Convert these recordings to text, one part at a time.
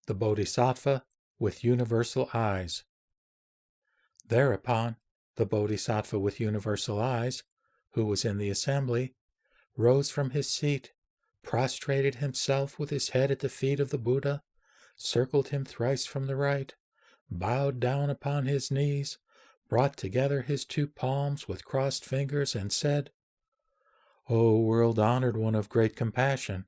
the Bodhisattva with universal eyes. Thereupon, the Bodhisattva with universal eyes, who was in the assembly, rose from his seat, prostrated himself with his head at the feet of the Buddha, circled him thrice from the right, bowed down upon his knees, brought together his two palms with crossed fingers, and said, "O world-honored one of great compassion,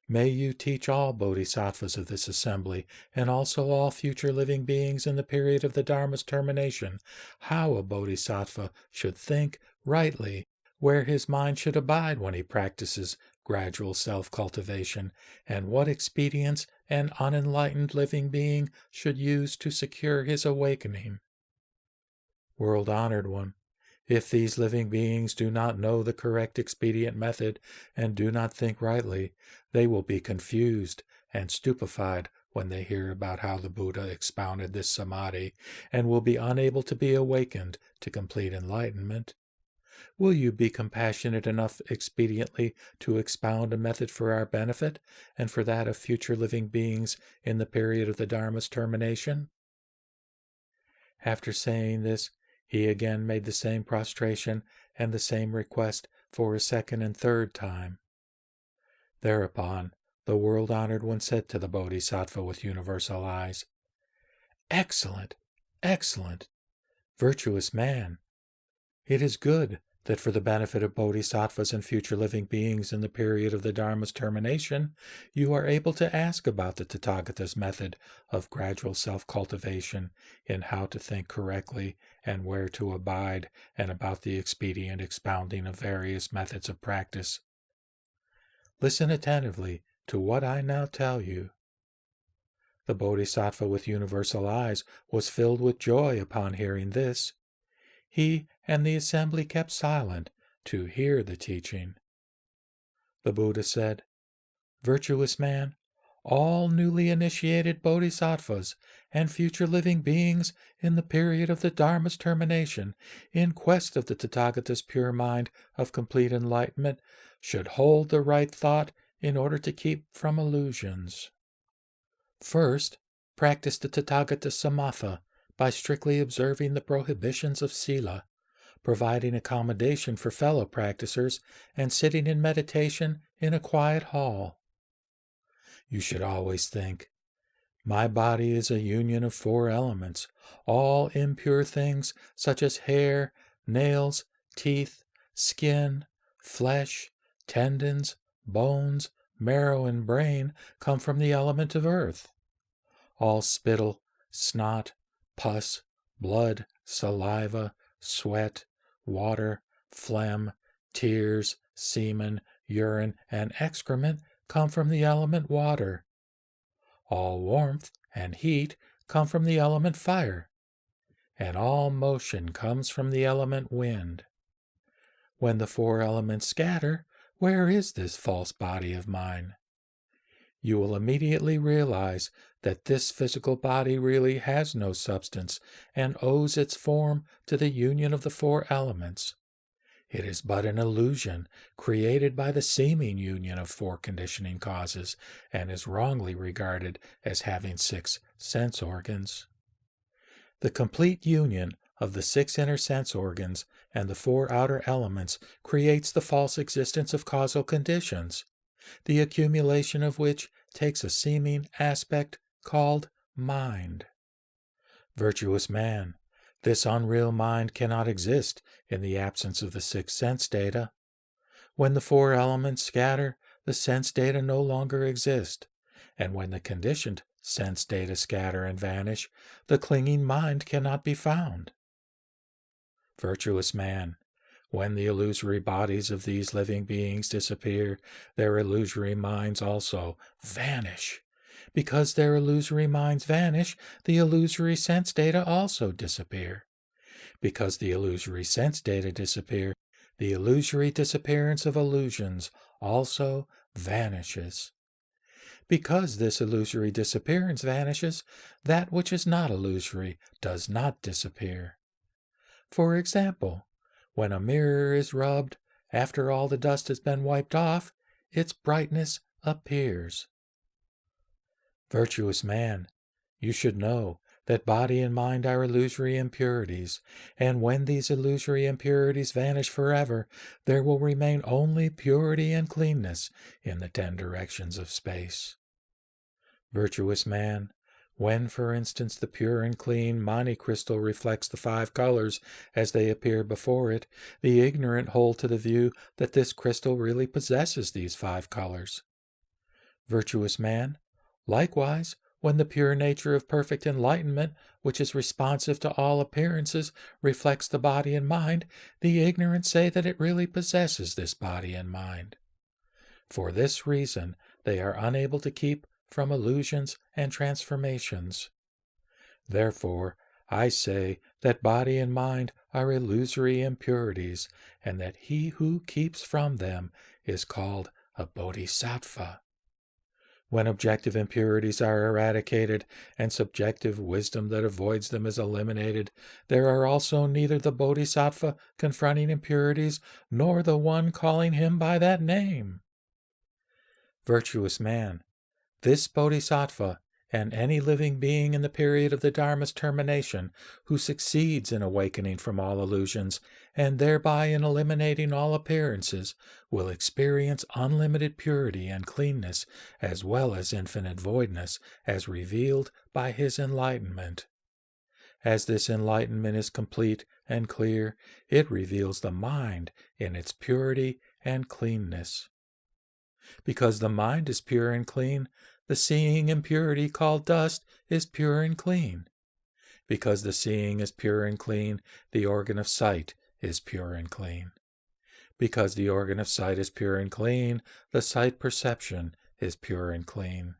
may you teach all bodhisattvas of this assembly, and also all future living beings in the period of the Dharma's termination, how a bodhisattva should think rightly, where his mind should abide when he practices gradual self-cultivation, and what expedients an unenlightened living being should use to secure his awakening. World-honored one, if these living beings do not know the correct expedient method and do not think rightly, they will be confused and stupefied when they hear about how the Buddha expounded this samadhi, and will be unable to be awakened to complete enlightenment. Will you be compassionate enough expediently to expound a method for our benefit and for that of future living beings in the period of the Dharma's termination?" After saying this, he again made the same prostration and the same request for a second and third time. Thereupon, the world-honored one said to the Bodhisattva with universal eyes, "Excellent, excellent, virtuous man! It is good that for the benefit of bodhisattvas and future living beings in the period of the Dharma's termination, you are able to ask about the Tathagata's method of gradual self-cultivation, in how to think correctly and where to abide, and about the expedient expounding of various methods of practice. Listen attentively to what I now tell you." The Bodhisattva with universal eyes was filled with joy upon hearing this. He and the assembly kept silent to hear the teaching. The Buddha said, "Virtuous man, all newly initiated bodhisattvas and future living beings in the period of the Dharma's termination, in quest of the Tathagata's pure mind of complete enlightenment, should hold the right thought in order to keep from illusions. First, practice the Tathagata samatha by strictly observing the prohibitions of sila, providing accommodation for fellow practicers, and sitting in meditation in a quiet hall. You should always think, my body is a union of 4 elements. All impure things such as hair, nails, teeth, skin, flesh, tendons, bones, marrow, and brain come from the element of earth. All spittle, snot, pus, blood, saliva, sweat, water, phlegm, tears, semen, urine, and excrement come from the element water. All warmth and heat come from the element fire, and all motion comes from the element wind. When the 4 elements scatter, where is this false body of mine? You will immediately realize that this physical body really has no substance and owes its form to the union of the 4 elements. It is but an illusion created by the seeming union of 4 conditioning causes, and is wrongly regarded as having 6 sense organs. The complete union of the 6 inner sense organs and the 4 outer elements creates the false existence of causal conditions, the accumulation of which takes a seeming aspect called mind. Virtuous man, this unreal mind cannot exist in the absence of the 6 sense data. When the 4 elements scatter, the sense data no longer exist, and when the conditioned sense data scatter and vanish, the clinging mind cannot be found. Virtuous man, when the illusory bodies of these living beings disappear, their illusory minds also vanish. Because their illusory minds vanish, the illusory sense data also disappear. Because the illusory sense data disappear, the illusory disappearance of illusions also vanishes. Because this illusory disappearance vanishes, that which is not illusory does not disappear. For example, when a mirror is rubbed, after all the dust has been wiped off, its brightness appears. Virtuous man, you should know that body and mind are illusory impurities, and when these illusory impurities vanish forever, there will remain only purity and cleanness in the 10 directions of space. Virtuous man, when, for instance, the pure and clean Mani crystal reflects the 5 colors as they appear before it, the ignorant hold to the view that this crystal really possesses these 5 colors. Virtuous man, likewise, when the pure nature of perfect enlightenment, which is responsive to all appearances, reflects the body and mind, the ignorant say that it really possesses this body and mind. For this reason, they are unable to keep from illusions and transformations. Therefore, I say that body and mind are illusory impurities, and that he who keeps from them is called a Bodhisattva. When objective impurities are eradicated and subjective wisdom that avoids them is eliminated, there are also neither the Bodhisattva confronting impurities nor the one calling him by that name. Virtuous man, this Bodhisattva, and any living being in the period of the Dharma's termination who succeeds in awakening from all illusions and thereby in eliminating all appearances, will experience unlimited purity and cleanness as well as infinite voidness as revealed by his enlightenment. As this enlightenment is complete and clear, it reveals the mind in its purity and cleanness. Because the mind is pure and clean, the seeing impurity called dust is pure and clean. Because the seeing is pure and clean, the organ of sight is pure and clean. Because the organ of sight is pure and clean, the sight perception is pure and clean.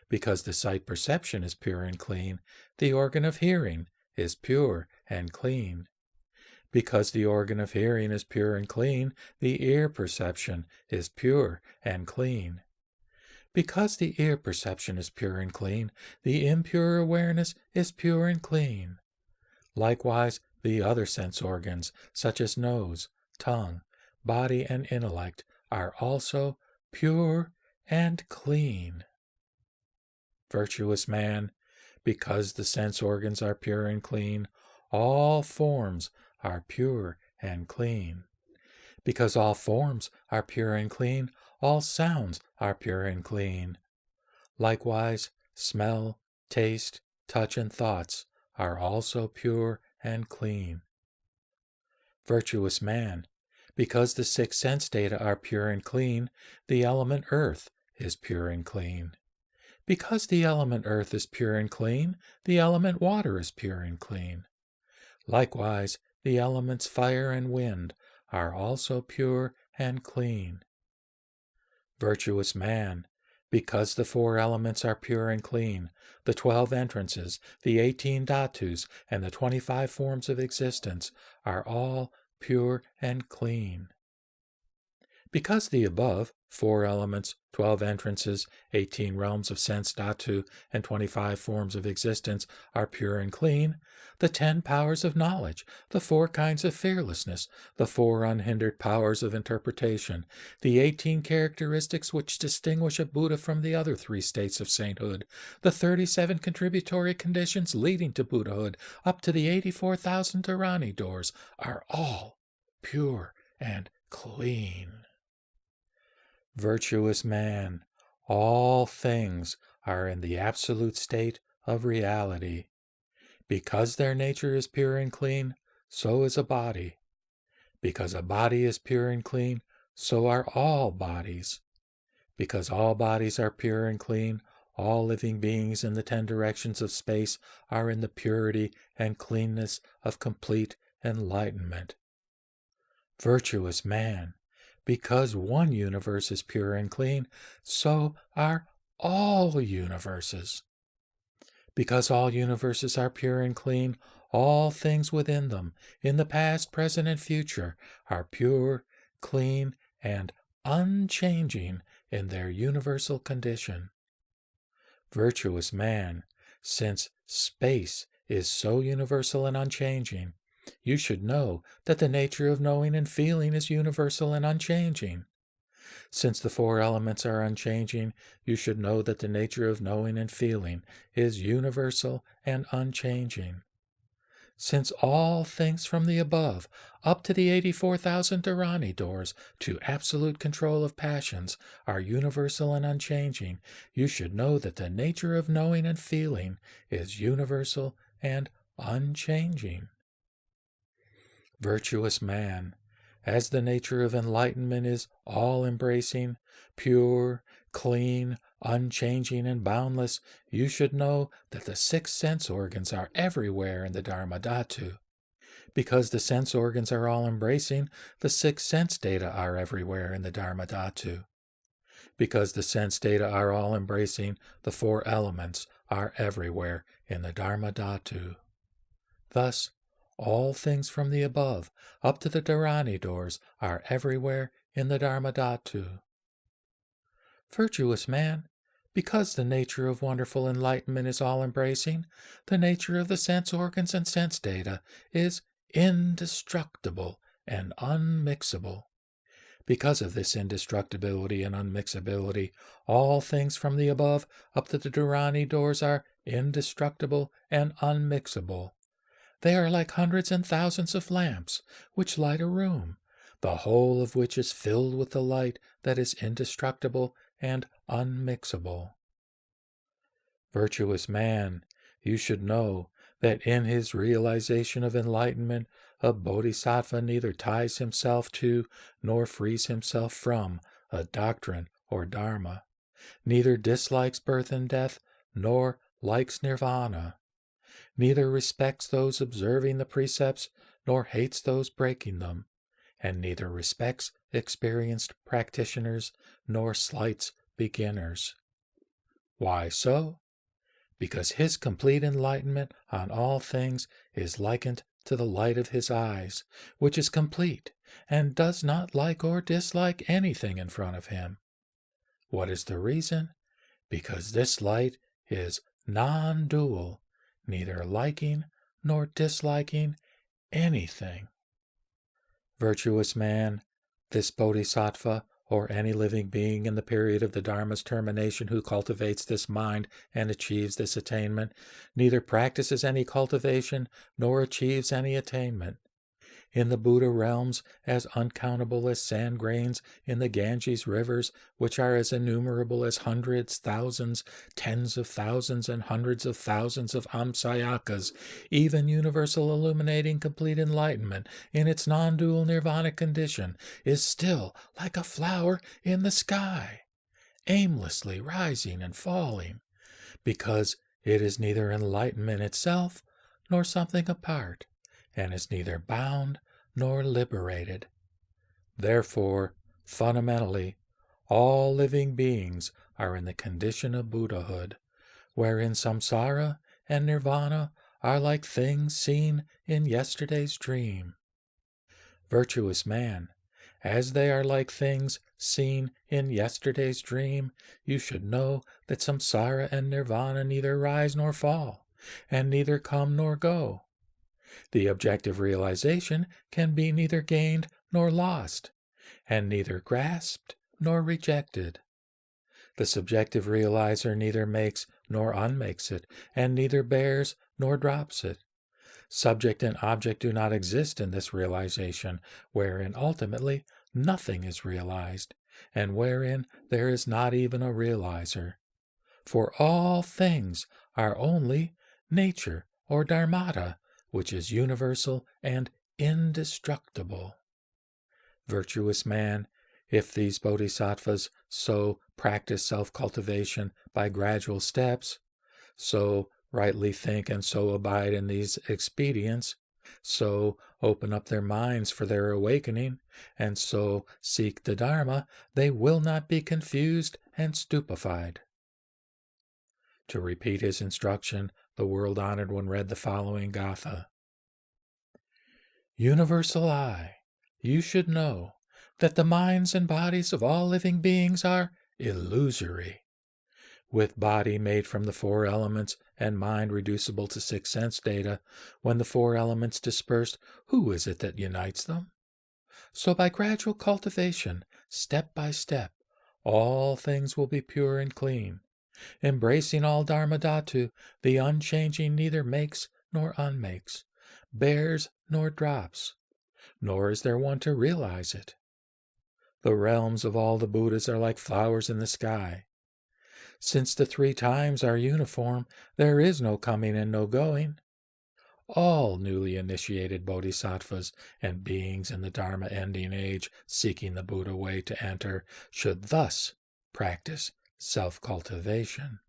Because the sight perception is pure and clean, the organ of hearing is pure and clean. Because the organ of hearing is pure and clean, the ear perception is pure and clean. Because the ear perception is pure and clean, the impure awareness is pure and clean. Likewise, the other sense organs, such as nose, tongue, body, and intellect, are also pure and clean. Virtuous man, because the sense organs are pure and clean, all forms are pure and clean. Because all forms are pure and clean, all sounds are pure and clean. Likewise, smell, taste, touch, and thoughts are also pure and clean. Virtuous man, because the 6 sense data are pure and clean, the element earth is pure and clean. Because the element earth is pure and clean, the element water is pure and clean. Likewise, the elements fire and wind are also pure and clean. Virtuous man, because the 4 elements are pure and clean, the 12 entrances, the 18 dhatus, and the 25 forms of existence are all pure and clean. Because the above 4 elements, 12 entrances, 18 realms of sense dhatu, and 25 forms of existence are pure and clean, the 10 powers of knowledge, the 4 kinds of fearlessness, the 4 unhindered powers of interpretation, the 18 characteristics which distinguish a Buddha from the other 3 states of sainthood, the 37 contributory conditions leading to Buddhahood, up to the 84,000 Dharani doors, are all pure and clean. Virtuous man, all things are in the absolute state of reality. Because their nature is pure and clean, so is a body. Because a body is pure and clean, so are all bodies. Because all bodies are pure and clean, all living beings in the 10 directions of space are in the purity and cleanness of complete enlightenment. Virtuous man, because one universe is pure and clean, so are all universes. Because all universes are pure and clean, all things within them, in the past, present, and future, are pure, clean, and unchanging in their universal condition. Virtuous man, since space is so universal and unchanging, you should know that the nature of knowing and feeling is universal and unchanging. Since the four elements are unchanging, you should know that the nature of knowing and feeling is universal and unchanging. Since all things from the above, up to the 84,000 Dharani doors to absolute control of passions, are universal and unchanging, you should know that the nature of knowing and feeling is universal and unchanging. Virtuous man, as the nature of enlightenment is all-embracing, pure, clean, unchanging, and boundless, you should know that the 6 sense organs are everywhere in the Dharma Dhatu. Because the sense organs are all-embracing, the 6 sense data are everywhere in the Dharma Dhatu. Because the sense data are all-embracing, the 4 elements are everywhere in the Dharma Dhatu. Thus, all things from the above, up to the Dharani doors, are everywhere in the Dharma Dhatu. Virtuous man, because the nature of wonderful enlightenment is all-embracing, the nature of the sense organs and sense data is indestructible and unmixable. Because of this indestructibility and unmixability, all things from the above up to the Dharani doors are indestructible and unmixable. They are like hundreds and thousands of lamps which light a room, the whole of which is filled with the light that is indestructible and unmixable. Virtuous man, you should know that in his realization of enlightenment, a bodhisattva neither ties himself to nor frees himself from a doctrine or dharma, neither dislikes birth and death nor likes nirvana, neither respects those observing the precepts nor hates those breaking them, and neither respects experienced practitioners nor slights beginners. Why so? Because his complete enlightenment on all things is likened to the light of his eyes, which is complete and does not like or dislike anything in front of him. What is the reason? Because this light is non-dual, neither liking nor disliking anything. Virtuous man, this bodhisattva, or any living being in the period of the Dharma's termination who cultivates this mind and achieves this attainment, neither practices any cultivation nor achieves any attainment. In the Buddha realms, as uncountable as sand grains in the Ganges rivers, which are as innumerable as hundreds, thousands, tens of thousands, and hundreds of thousands of amsayakas, even universal illuminating complete enlightenment in its non-dual nirvanic condition is still like a flower in the sky, aimlessly rising and falling, because it is neither enlightenment itself nor something apart, and is neither bound nor liberated. Therefore, fundamentally, all living beings are in the condition of Buddhahood, wherein samsara and nirvana are like things seen in yesterday's dream. Virtuous man, as they are like things seen in yesterday's dream, you should know that samsara and nirvana neither rise nor fall, and neither come nor go. The objective realization can be neither gained nor lost, and neither grasped nor rejected. The subjective realizer neither makes nor unmakes it, and neither bears nor drops it. Subject and object do not exist in this realization, wherein ultimately nothing is realized, and wherein there is not even a realizer. For all things are only nature or dharmata, which is universal and indestructible. Virtuous man, if these bodhisattvas so practice self-cultivation by gradual steps, so rightly think and so abide in these expedients, so open up their minds for their awakening, and so seek the Dharma, they will not be confused and stupefied. To repeat his instruction, the world-honored one read the following gatha. Universal I, you should know that the minds and bodies of all living beings are illusory. With body made from the 4 elements and mind reducible to 6 sense data, when the 4 elements dispersed, who is it that unites them? So by gradual cultivation, step by step, all things will be pure and clean. Embracing all Dharmadhatu, the unchanging neither makes nor unmakes, bears nor drops, nor is there one to realize it. The realms of all the Buddhas are like flowers in the sky. Since the three times are uniform, there is no coming and no going. All newly initiated bodhisattvas and beings in the Dharma ending age seeking the Buddha way to enter should thus practice self-cultivation.